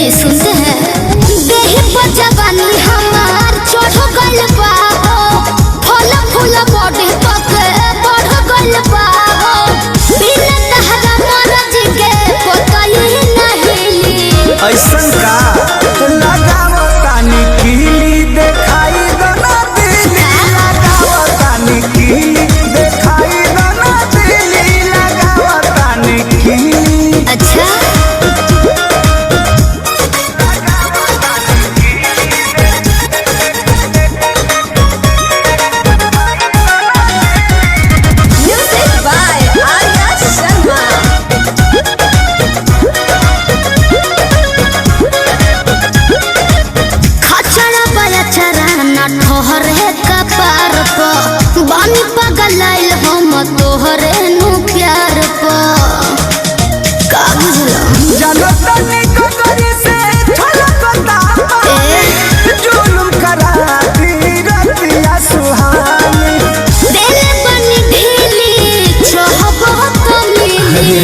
जी सुनते हैं देही पर जवानी हमार चढ़ गइल बा फल फूल बॉडी तक बढ़ गइल बा बिना तहरा मरज के पतई नहीं ऐसन का लगाव तानी कीली देखाई दना दिली लगाव तानी कीली देखाई दना दिली लगाव तानी कीली। अच्छा ठहरे कपार पर बानी पगलाइल हम तोहरे नु प्यार पर का बुझला जानो तनी ककरी से छलकता जुलुम करा दी रतिया सुहानी दिल बनी ढीली चाहबो तो मिली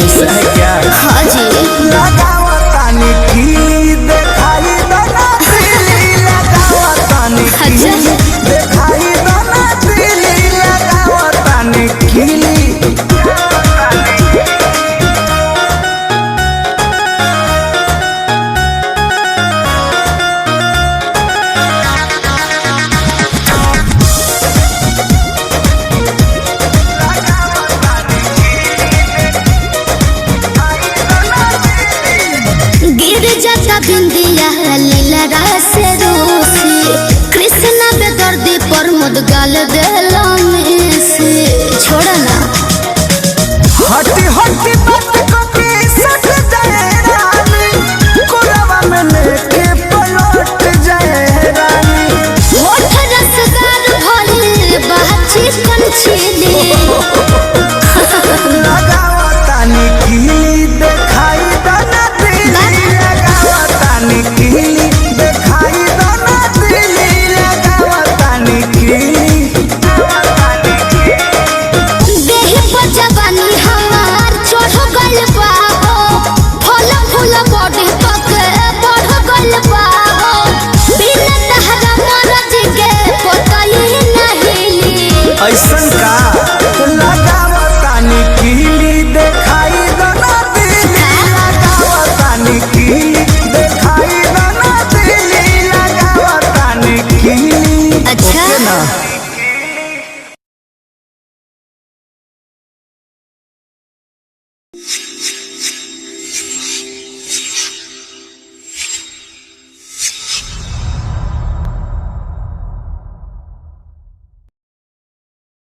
क्या हाँ जी लगाव तानी कीली देखाई दना दिली लगाव तानी कीली देखाई दना दिली लगाव तानी कीली। गिर जाता बिंदिया लीला से रूसी कृष्णा बेदर्दी पर मुद गाल देल